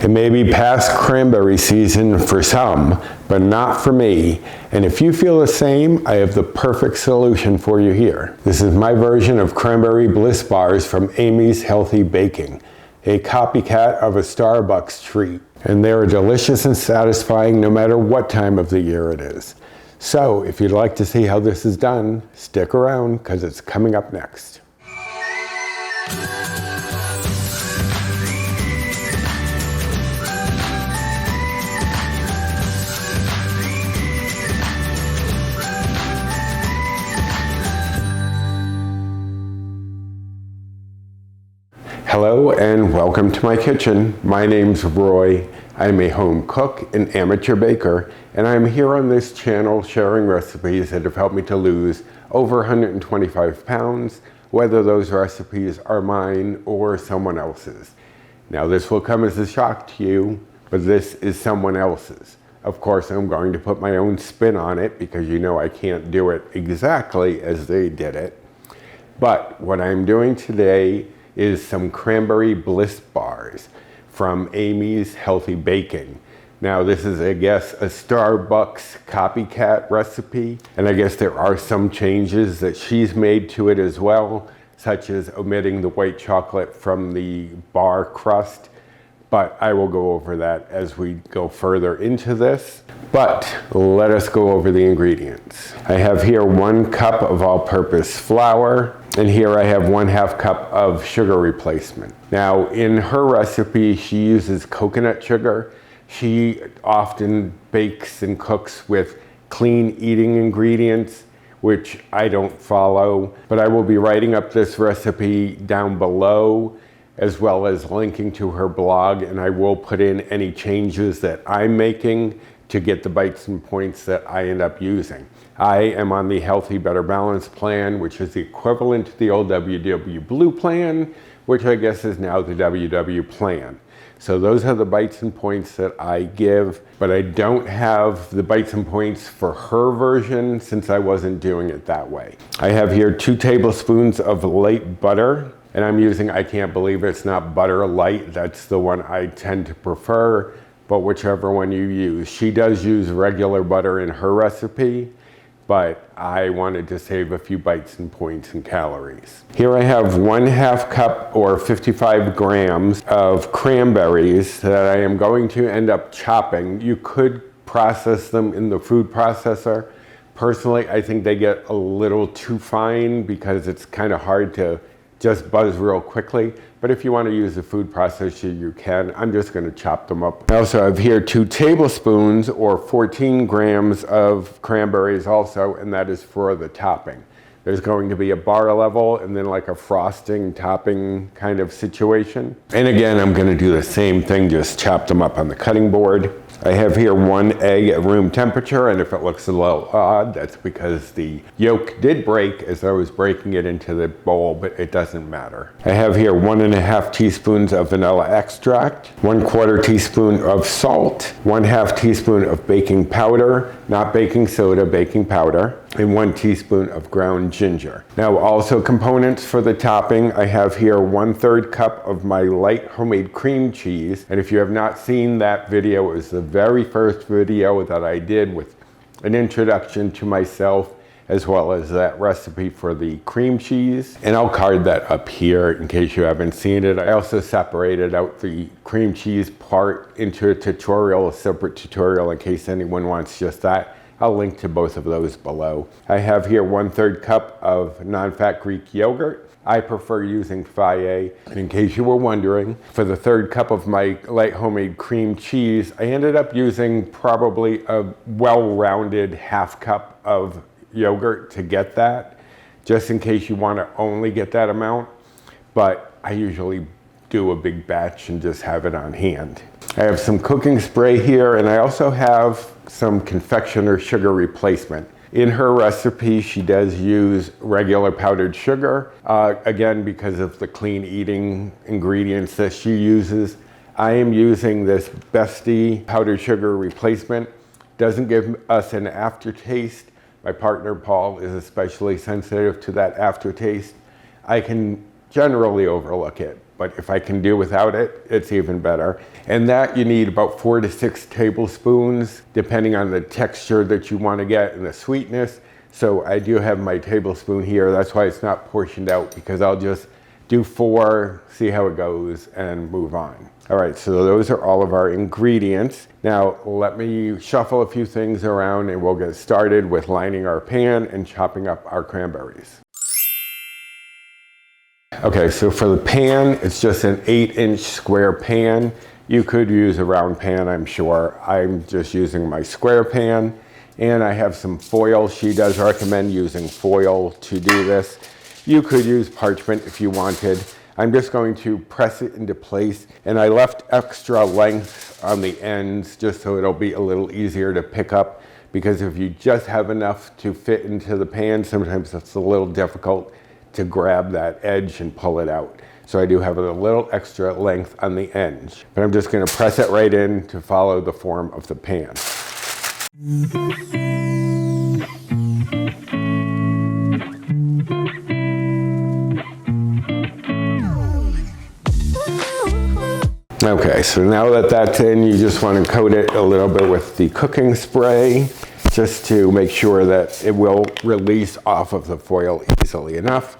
It may be past cranberry season for some, but not for me. And if you feel the same, I have the perfect solution for you here. This is my version of Cranberry Bliss bars from Amy's Healthy Baking, a copycat of a Starbucks treat. And they are delicious and satisfying no matter what time of the year it is. So if you'd like to see how this is done, stick around because it's coming up next. Hello and welcome to my kitchen. My name's Roy. I'm a home cook and amateur baker, and I'm here on this channel sharing recipes that have helped me to lose over 125 pounds, whether those recipes are mine or someone else's. Now this will come as a shock to you, but this is someone else's. Of course, I'm going to put my own spin on it because you know I can't do it exactly as they did it. But what I'm doing today is some Cranberry Bliss bars from Amy's Healthy Baking. Now this is, I guess, a Starbucks copycat recipe, and I guess there are some changes that she's made to it as well, such as omitting the white chocolate from the bar crust, but I will go over that as we go further into this. But let us go over the ingredients. I have here 1 cup of all-purpose flour, and here I have 1/2 cup of sugar replacement. Now in her recipe, she uses coconut sugar. She often bakes and cooks with clean eating ingredients, which I don't follow, but I will be writing up this recipe down below, as well as linking to her blog, and I will put in any changes that I'm making to get the bites and points that I end up using. I am on the Healthy Better Balance plan, which is the equivalent to the old WW Blue plan, which I guess is now the WW plan. So those are the bites and points that I give, but I don't have the bites and points for her version since I wasn't doing it that way. I have here 2 tablespoons of light butter, and I'm using, I can't believe it's not Butter Light, that's the one I tend to prefer, but whichever one you use. She does use regular butter in her recipe, but I wanted to save a few bites and points and calories. Here I have 1/2 cup or 55 grams of cranberries that I am going to end up chopping. You could process them in the food processor. Personally, I think they get a little too fine because it's kind of hard to just buzz real quickly. But if you want to use a food processor, you can. I'm just going to chop them up. I also have here 2 tablespoons or 14 grams of cranberries also, and that is for the topping. There's going to be a bar level and then like a frosting topping kind of situation. And again, I'm going to do the same thing, just chop them up on the cutting board. I have here 1 egg at room temperature, and if it looks a little odd, that's because the yolk did break as I was breaking it into the bowl, but it doesn't matter. I have here 1½ teaspoons of vanilla extract, 1/4 teaspoon of salt, 1/2 teaspoon of baking powder, not baking soda, baking powder, and 1 teaspoon of ground ginger. Now also components for the topping, I have here 1/3 cup of my light homemade cream cheese, and if you have not seen that video, it was the very first video that I did with an introduction to myself as well as that recipe for the cream cheese. And I'll card that up here in case you haven't seen it. I also separated out the cream cheese part into a tutorial, a separate tutorial in case anyone wants just that. I'll link to both of those below. I have here 1/3 cup of non-fat Greek yogurt. I prefer using Fage. And in case you were wondering, for the 1/3 cup of my light homemade cream cheese, I ended up using probably a well-rounded 1/2 cup of yogurt to get that, just in case you want to only get that amount. But I usually do a big batch and just have it on hand. I have some cooking spray here, and I also have some confectioner sugar replacement. In her recipe, she does use regular powdered sugar, again, because of the clean eating ingredients that she uses. I am using this Bestie powdered sugar replacement. Doesn't give us an aftertaste. My partner, Paul, is especially sensitive to that aftertaste. I can generally overlook it, but if I can do without it, it's even better. And that you need about 4 to 6 tablespoons, depending on the texture that you want to get and the sweetness. So I do have my tablespoon here. That's why it's not portioned out, because I'll just do 4, see how it goes, and move on. All right, so those are all of our ingredients. Now, let me shuffle a few things around and we'll get started with lining our pan and chopping up our cranberries. Okay, so for the pan, it's just an 8-inch square pan. You could use a round pan, I'm sure. I'm just using my square pan, and I have some foil. She does recommend using foil to do this. You could use parchment if you wanted. I'm just going to press it into place, and I left extra length on the ends just so it'll be a little easier to pick up, because if you just have enough to fit into the pan, sometimes it's a little difficult to grab that edge and pull it out. So I do have a little extra length on the edge, but I'm just going to press it right in to follow the form of the pan. Okay, so now that that's in, you just want to coat it a little bit with the cooking spray, just to make sure that it will release off of the foil easily enough.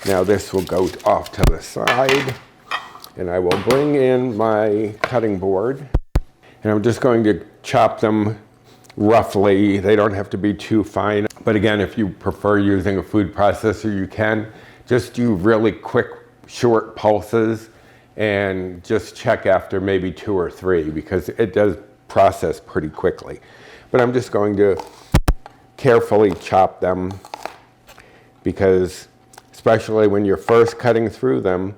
Now this will go off to the side, and I will bring in my cutting board, and I'm just going to chop them roughly. They don't have to be too fine, but again, if you prefer using a food processor, you can. Just do really quick, short pulses, and just check after maybe 2 or 3, because it does process pretty quickly. But I'm just going to carefully chop them, because especially when you're first cutting through them,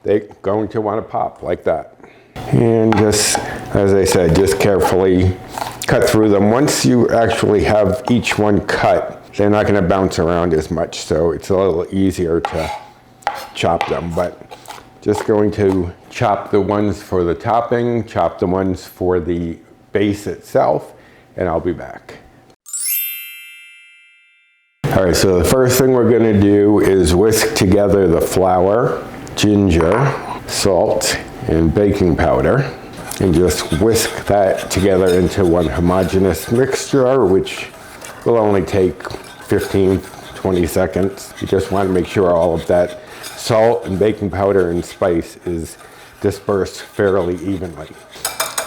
they're going to want to pop like that. And just, as I said, just carefully cut through them. Once you actually have each one cut, they're not going to bounce around as much, so it's a little easier to chop them. But just going to chop the ones for the topping, chop the ones for the base itself, and I'll be back. All right, so the first thing we're going to do is whisk together the flour, ginger, salt, and baking powder, and just whisk that together into one homogeneous mixture, which will only take 15-20 seconds. You just want to make sure all of that salt and baking powder and spice is dispersed fairly evenly.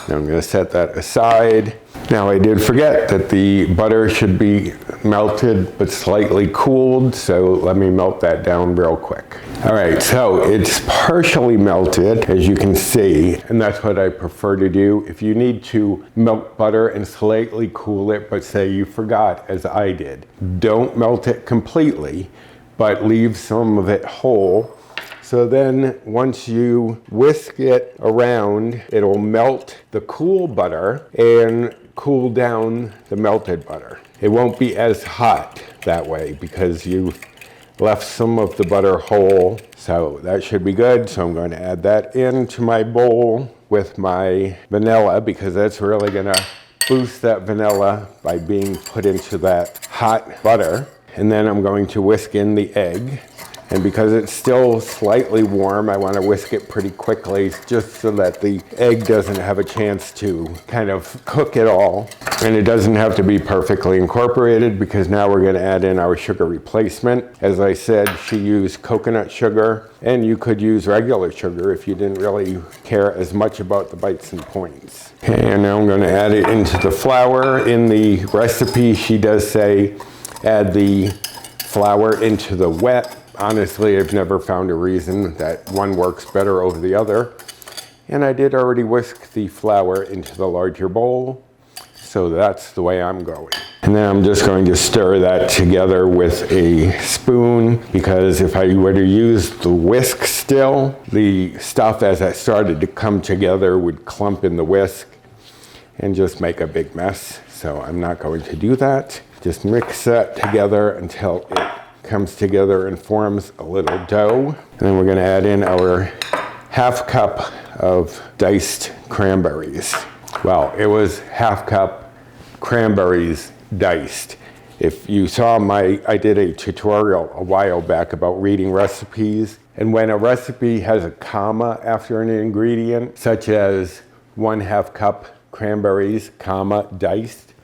Now I'm going to set that aside. Now I did forget that the butter should be melted but slightly cooled, so let me melt that down real quick. All right, so it's partially melted, as you can see, and that's what I prefer to do. If you need to melt butter and slightly cool it, but say you forgot, as I did, don't melt it completely, but leave some of it whole. So then once you whisk it around, it'll melt the cool butter and cool down the melted butter. It won't be as hot that way because you left some of the butter whole. So that should be good. So I'm going to add that into my bowl with my vanilla, because that's really going to boost that vanilla by being put into that hot butter. And then I'm going to whisk in the egg. And because it's still slightly warm, I want to whisk it pretty quickly, just so that the egg doesn't have a chance to kind of cook it all. And it doesn't have to be perfectly incorporated, because now we're going to add in our sugar replacement. As I said, she used coconut sugar, and you could use regular sugar if you didn't really care as much about the bites and points. And now I'm going to add it into the flour. In the recipe, she does say add the flour into the wet. Honestly, I've never found a reason that one works better over the other. And I did already whisk the flour into the larger bowl, so that's the way I'm going. And then I'm just going to stir that together with a spoon, because if I were to use the whisk still, the stuff as it started to come together would clump in the whisk and just make a big mess. So I'm not going to do that. Just mix that together until it comes together and forms a little dough. And then we're going to add in our half cup of diced cranberries. Well, it was half cup cranberries diced. If you saw I did a tutorial a while back about reading recipes, And when a recipe has a comma after an ingredient, such as 1/2 cup cranberries, comma, diced,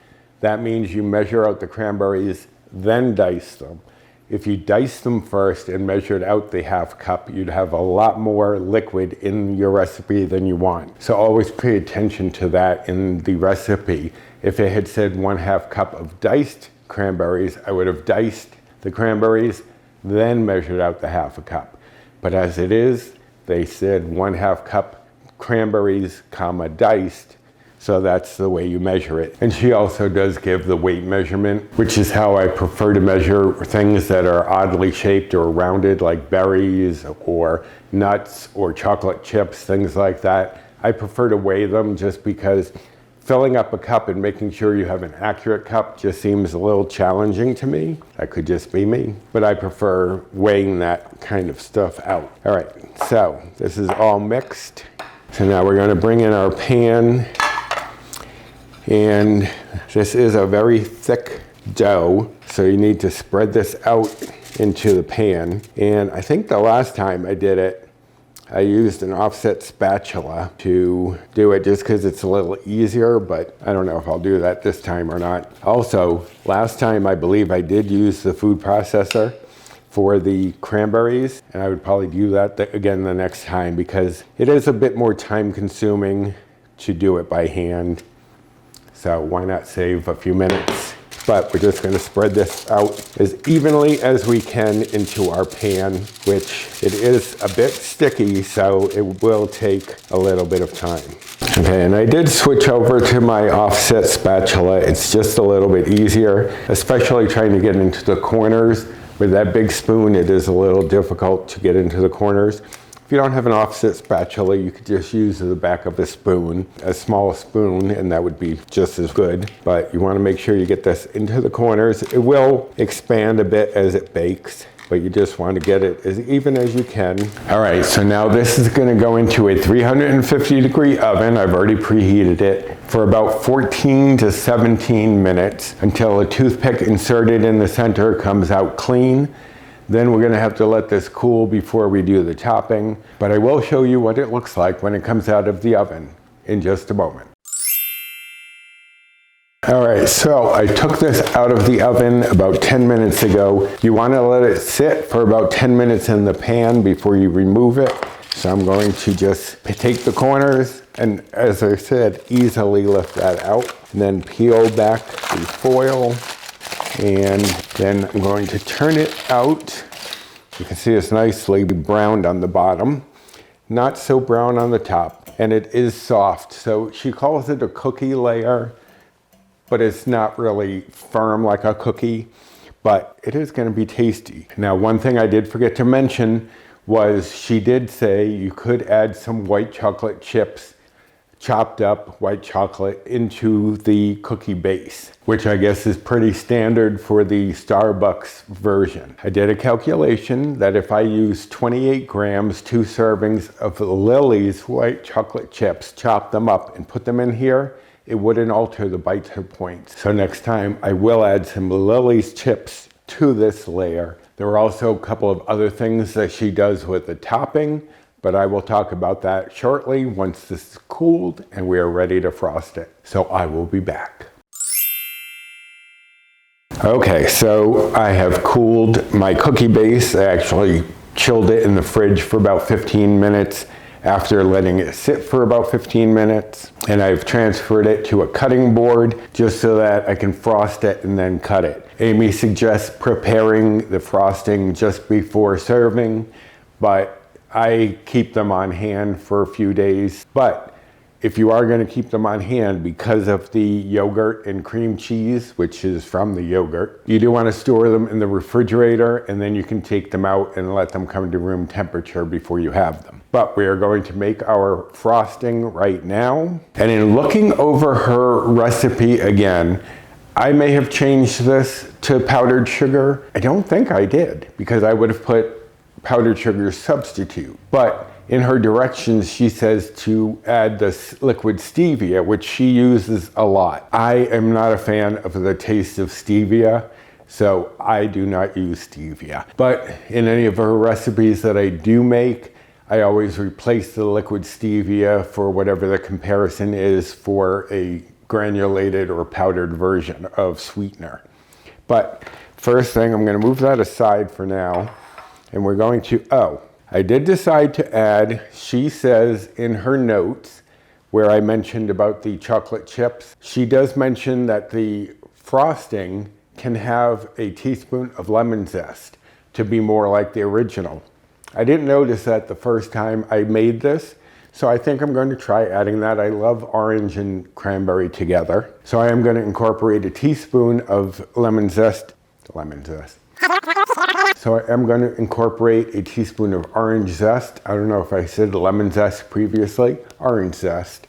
that means you measure out the cranberries, then dice them. If you dice them first and measured out the 1/2 cup, you'd have a lot more liquid in your recipe than you want. So always pay attention to that in the recipe. If it had said 1/2 cup of diced cranberries, I would have diced the cranberries, then measured out the 1/2 cup. But as it is, they said 1/2 cup cranberries, comma, diced. So that's the way you measure it. And she also does give the weight measurement, which is how I prefer to measure things that are oddly shaped or rounded, like berries or nuts or chocolate chips, things like that. I prefer to weigh them just because filling up a cup and making sure you have an accurate cup just seems a little challenging to me. That could just be me, but I prefer weighing that kind of stuff out. All right, so this is all mixed. So now we're gonna bring in our pan. And this is a very thick dough, so you need to spread this out into the pan. And I think the last time I did it, I used an offset spatula to do it just because it's a little easier, but I don't know if I'll do that this time or not. Also, last time I believe I did use the food processor for the cranberries, and I would probably do that again the next time because it is a bit more time consuming to do it by hand. So why not save a few minutes? But we're just gonna spread this out as evenly as we can into our pan, which it is a bit sticky, so it will take a little bit of time. Okay, and I did switch over to my offset spatula. It's just a little bit easier, especially trying to get into the corners. With that big spoon, it is a little difficult to get into the corners. If you don't have an offset spatula, you could just use the back of a spoon, a small spoon, and that would be just as good. But you want to make sure you get this into the corners. It will expand a bit as it bakes, but you just want to get it as even as you can. All right, so now this is going to go into a 350-degree oven. I've already preheated it for about 14 to 17 minutes until a toothpick inserted in the center comes out clean. Then we're gonna have to let this cool before we do the topping, but I will show you what it looks like when it comes out of the oven in just a moment. All right, so I took this out of the oven about 10 minutes ago. You wanna let it sit for about 10 minutes in the pan before you remove it. So I'm going to just take the corners and, as I said, easily lift that out, and then peel back the foil. And then I'm going to turn it out. You can see it's nicely browned on the bottom, not so brown on the top, and it is soft. So she calls it a cookie layer, but it's not really firm like a cookie, but it is going to be tasty. Now, one thing I did forget to mention was she did say you could add some white chocolate chips, chopped up white chocolate, into the cookie base, which I guess is pretty standard for the Starbucks version. I did a calculation that if I use 28 grams, 2 servings of Lily's white chocolate chips, chop them up and put them in here, it wouldn't alter the bite points. So next time I will add some Lily's chips to this layer. There are also a couple of other things that she does with the topping, but I will talk about that shortly once this is cooled and we are ready to frost it. So I will be back. Okay, so I have cooled my cookie base. I actually chilled it in the fridge for about 15 minutes after letting it sit for about 15 minutes. And I've transferred it to a cutting board just so that I can frost it and then cut it. Amy suggests preparing the frosting just before serving, but I keep them on hand for a few days. But if you are going to keep them on hand because of the yogurt and cream cheese, which is from the yogurt, you do want to store them in the refrigerator, and then you can take them out and let them come to room temperature before you have them. But we are going to make our frosting right now. And in looking over her recipe again, I may have changed this to powdered sugar. I don't think I did, because I would have put powdered sugar substitute. But in her directions, she says to add this liquid stevia, which she uses a lot. I am not a fan of the taste of stevia. so I do not use stevia. But in any of her recipes that I do make, I always replace the liquid stevia for whatever the comparison is for a granulated or powdered version of sweetener. But first thing, I'm going to move that aside for now, and we're going to, I did decide to add, she says in her notes, where I mentioned about the chocolate chips, she does mention that the frosting can have a teaspoon of lemon zest to be more like the original. I didn't notice that the first time I made this, so I think I'm going to try adding that. I love orange and cranberry together. So I am going to incorporate a teaspoon of lemon zest. So I am going to incorporate a teaspoon of orange zest. I don't know if I said lemon zest previously, orange zest,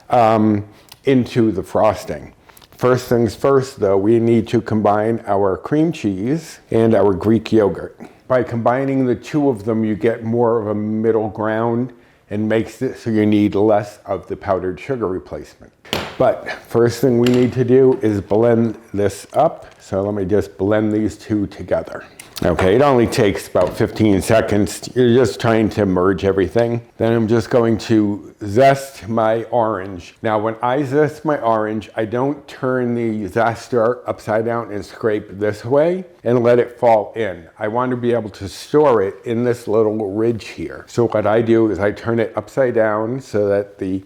into the frosting. First things first though, we need to combine our cream cheese and our Greek yogurt. By combining the two of them, you get more of a middle ground and makes it so you need less of the powdered sugar replacement. But first thing we need to do is blend this up. So let me just blend these two together. Okay, it only takes about 15 seconds. You're just trying to merge everything. Then I'm just going to zest my orange. Now, when I zest my orange, I don't turn the zester upside down and scrape this way and let it fall in. I want to be able to store it in this little ridge here. So what I do is I turn it upside down so that the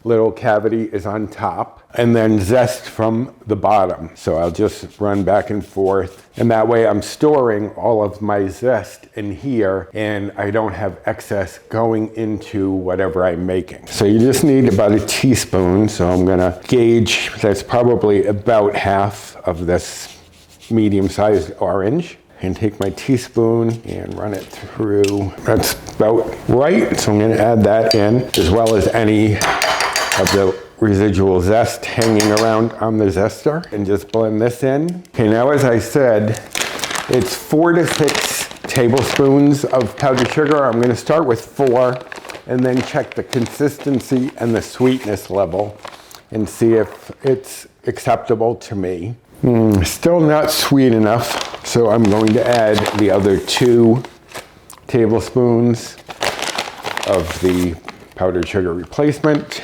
little cavity is on top, and then zest from the bottom. So I'll just run back and forth, and that way I'm storing all of my zest in here and I don't have excess going into whatever I'm making. So you just need about a teaspoon. So I'm gonna gauge, that's probably about half of this medium-sized orange, and take my teaspoon and run it through. That's about right. So I'm gonna add that in, as well as any of the residual zest hanging around on the zester, and just blend this in. Okay, now as I said, it's 4 to 6 tablespoons of powdered sugar. I'm going to start with 4 and then check the consistency and the sweetness level and see if it's acceptable to me. Still not sweet enough, so I'm going to add the other 2 tablespoons of the powdered sugar replacement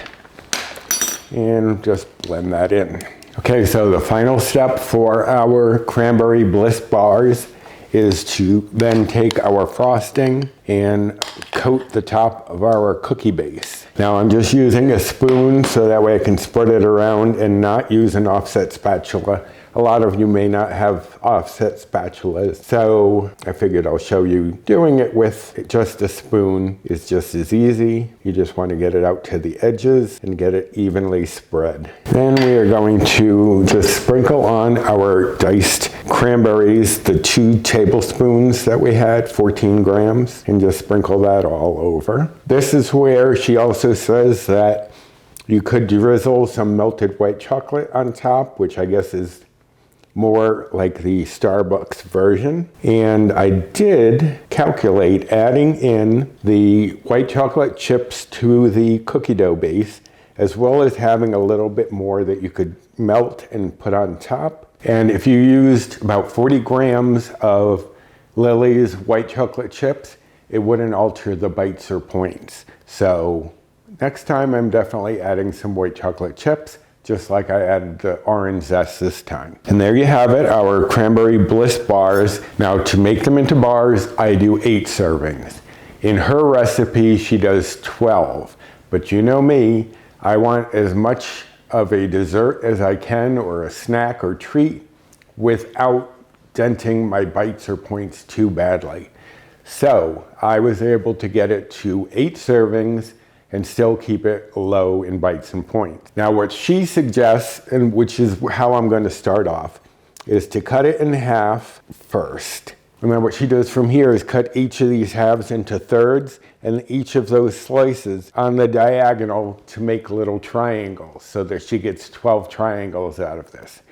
and just blend that in. Okay, so the final step for our Cranberry Bliss bars is to then take our frosting and coat the top of our cookie base. Now I'm just using a spoon so that way I can spread it around and not use an offset spatula. A lot of you may not have offset spatulas, so I figured I'll show you doing it with just a spoon is just as easy. You just want to get it out to the edges and get it evenly spread. Then we are going to just sprinkle on our diced cranberries, the 2 tablespoons that we had, 14 grams, and just sprinkle that all over. This is where she also says that you could drizzle some melted white chocolate on top, which I guess is more like the Starbucks version. And I did calculate adding in the white chocolate chips to the cookie dough base, as well as having a little bit more that you could melt and put on top. And if you used about 40 grams of Lily's white chocolate chips, it wouldn't alter the bites or points. So next time I'm definitely adding some white chocolate chips, just like I added the orange zest this time. And there you have it, our Cranberry Bliss bars. Now to make them into bars, I do 8 servings. In her recipe, she does 12. But you know me, I want as much of a dessert as I can, or a snack or treat, without denting my bites or points too badly. So I was able to get it to 8 servings and still keep it low in bites and points. Now what she suggests, and which is how I'm going to start off, is to cut it in half first. And then what she does from here is cut each of these halves into thirds, and each of those slices on the diagonal to make little triangles, so that she gets 12 triangles out of this.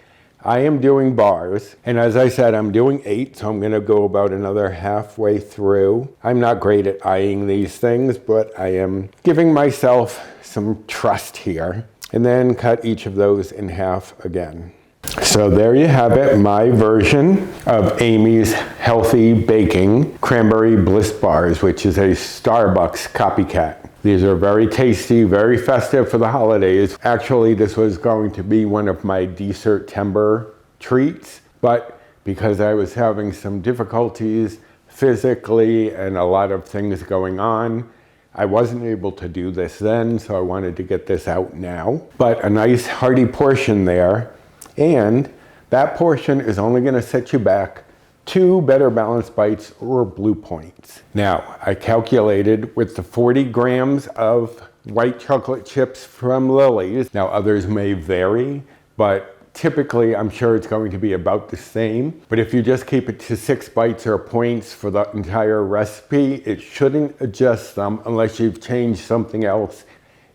I am doing bars, and as I said, I'm doing 8, so I'm gonna go about another halfway through. I'm not great at eyeing these things, but I am giving myself some trust here. And then cut each of those in half again. So there you have it, my version of Amy's Healthy Baking Cranberry Bliss bars, which is a Starbucks copycat. These are very tasty, very festive for the holidays. Actually, this was going to be one of my dessert-tember treats, but because I was having some difficulties physically and a lot of things going on, I wasn't able to do this then, so I wanted to get this out now. But a nice hearty portion there, and that portion is only going to set you back 2 Better Balanced Bites or Blue Points. Now, I calculated with the 40 grams of white chocolate chips from Lily's. Now, others may vary, but typically I'm sure it's going to be about the same. But if you just keep it to 6 bites or points for the entire recipe, it shouldn't adjust them unless you've changed something else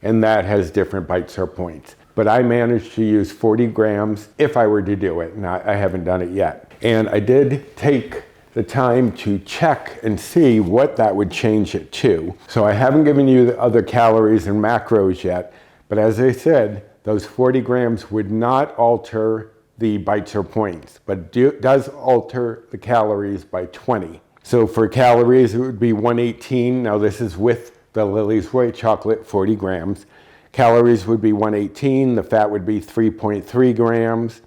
and that has different bites or points. But I managed to use 40 grams if I were to do it. Now, I haven't done it yet. And I did take the time to check and see what that would change it to. So I haven't given you the other calories and macros yet, but as I said, those 40 grams would not alter the bites or points, but does alter the calories by 20. So for calories, it would be 118. Now this is with the Lily's white chocolate, 40 grams. Calories would be 118. The fat would be 3.3 grams.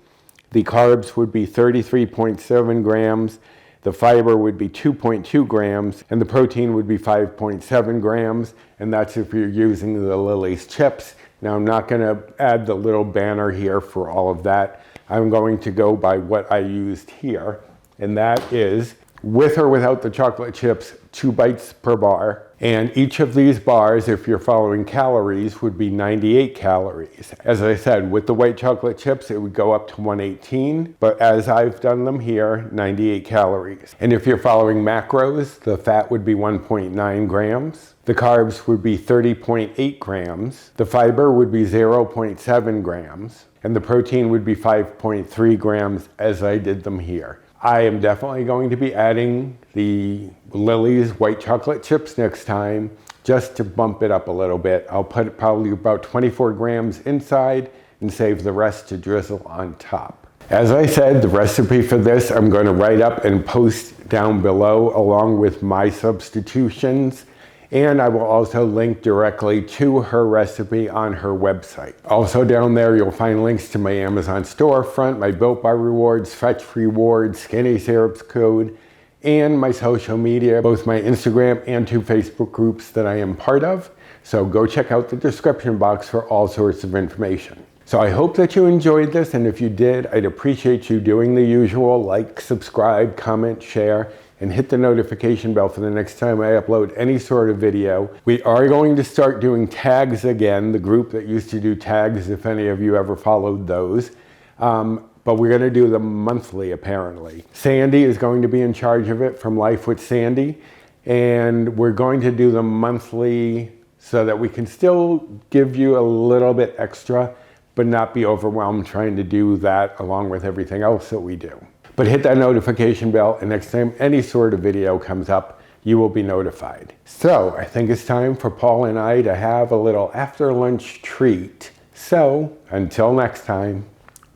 The carbs would be 33.7 grams. The fiber would be 2.2 grams, and the protein would be 5.7 grams, and that's if you're using the Lily's chips. Now, I'm not going to add the little banner here for all of that. I'm going to go by what I used here, and that is, with or without the chocolate chips, 2 bites per bar. And each of these bars, if you're following calories, would be 98 calories. As I said, with the white chocolate chips, it would go up to 118, but as I've done them here, 98 calories. And if you're following macros, the fat would be 1.9 grams. The carbs would be 30.8 grams. The fiber would be 0.7 grams. And the protein would be 5.3 grams as I did them here. I am definitely going to be adding the Lily's white chocolate chips next time, just to bump it up a little bit. I'll put probably about 24 grams inside and save the rest to drizzle on top. As I said, the recipe for this I'm going to write up and post down below along with my substitutions. And I will also link directly to her recipe on her website. Also down there, you'll find links to my Amazon storefront, my Built Bar rewards, Fetch rewards, Skinny Syrups code, and my social media, both my Instagram and 2 Facebook groups that I am part of. So go check out the description box for all sorts of information. So I hope that you enjoyed this, and if you did, I'd appreciate you doing the usual, like, subscribe, comment, share, and hit the notification bell for the next time I upload any sort of video. We are going to start doing tags again, the group that used to do tags, if any of you ever followed those. But we're gonna do them monthly, apparently. Sandy is going to be in charge of it from Life with Sandy, and we're going to do them monthly so that we can still give you a little bit extra, but not be overwhelmed trying to do that along with everything else that we do. But hit that notification bell, and next time any sort of video comes up, you will be notified. So I think it's time for Paul and I to have a little after lunch treat. So until next time,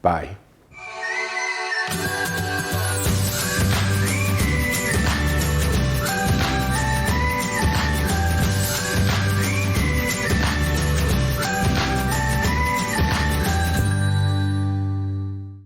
bye.